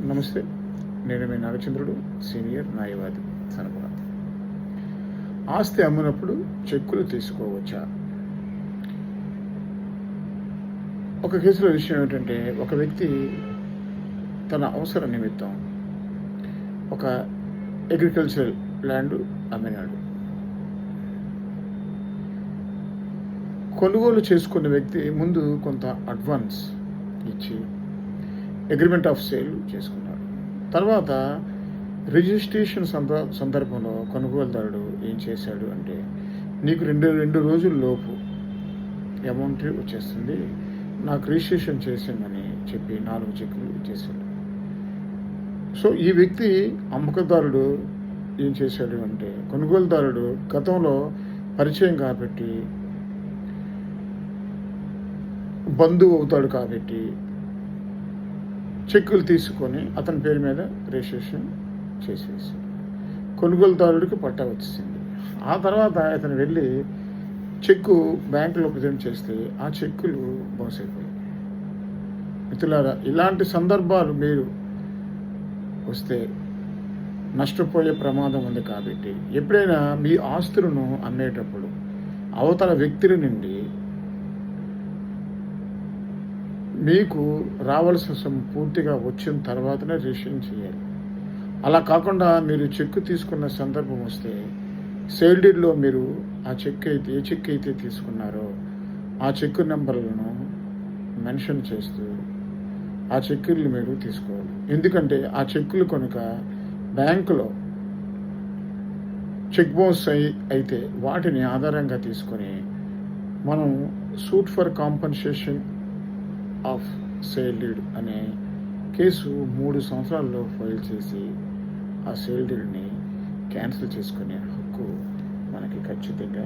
నమస్తే. నేను మీ నాగచంద్రుడు, సీనియర్ న్యాయవాది, సనపురం. ఆస్తి అమ్మినప్పుడు చెక్కులు తీసుకోవచ్చా? ఒక కేసులో విషయం ఏమిటంటే, ఒక వ్యక్తి తన అవసర నిమిత్తం ఒక అగ్రికల్చరల్ ల్యాండ్ అమ్మినాడు. కొనుగోలు చేసుకున్న వ్యక్తి ముందు కొంత అడ్వాన్స్ ఇచ్చి అగ్రిమెంట్ ఆఫ్ సేల్ చేసుకున్నాడు. తర్వాత రిజిస్ట్రేషన్ సందర్భంలో కొనుగోలుదారుడు ఏం చేశాడు అంటే, నీకు రెండు రోజుల లోపు అమౌంట్ వచ్చేస్తుంది, నాకు రిజిస్ట్రేషన్ చేసిందని చెప్పి 4 చెక్కులు ఇచ్చేసాడు. సో ఈ వ్యక్తి అమ్మకదారుడు ఏం చేశాడు అంటే, కొనుగోలుదారుడు గతంలో పరిచయం కాబట్టి, బంధువు అవుతాడు కాబట్టి చెక్కులు తీసుకొని అతని పేరు మీద రిజిస్ట్రేషన్ చేసేసాడు. కొనుగోలుదారుడికి పట్టా వచ్చింది. ఆ తర్వాత అతను వెళ్ళి చెక్కు బ్యాంకులో ప్రజెంట్ చేస్తే ఆ చెక్కులు బౌన్స్ అయిపోయాయి. మిత్రులారా, ఇలాంటి సందర్భాలు మీరు వస్తే నష్టపోయే ప్రమాదం ఉంది. కాబట్టి ఎప్పుడైనా మీ ఆస్తులను అమ్మేటప్పుడు అవతల వ్యక్తుల నుండి మీకు రావాల్సిన సొమ్ము పూర్తిగా వచ్చిన తర్వాతనే రిజిస్ట్రేషన్ చేయాలి. అలా కాకుండా మీరు చెక్కు తీసుకున్న సందర్భం వస్తే సేల్ డీడ్లో మీరు ఆ చెక్ అయితే ఏ చెక్ అయితే తీసుకున్నారో ఆ చెక్కు నెంబర్లను మెన్షన్ చేస్తూ ఆ చెక్కులు మీరు తీసుకోవాలి. ఎందుకంటే ఆ చెక్కులు కనుక బ్యాంకులో చెక్ బౌన్స్ అయితే వాటిని ఆధారంగా తీసుకొని మనం suit for compensation of sale deed అనే కేసు 3 సంవత్సరాల్లో ఫైల్ చేసి ఆ సేల్ డీడ్ని క్యాన్సిల్ చేసుకునే హక్కు మనకి ఖచ్చితంగా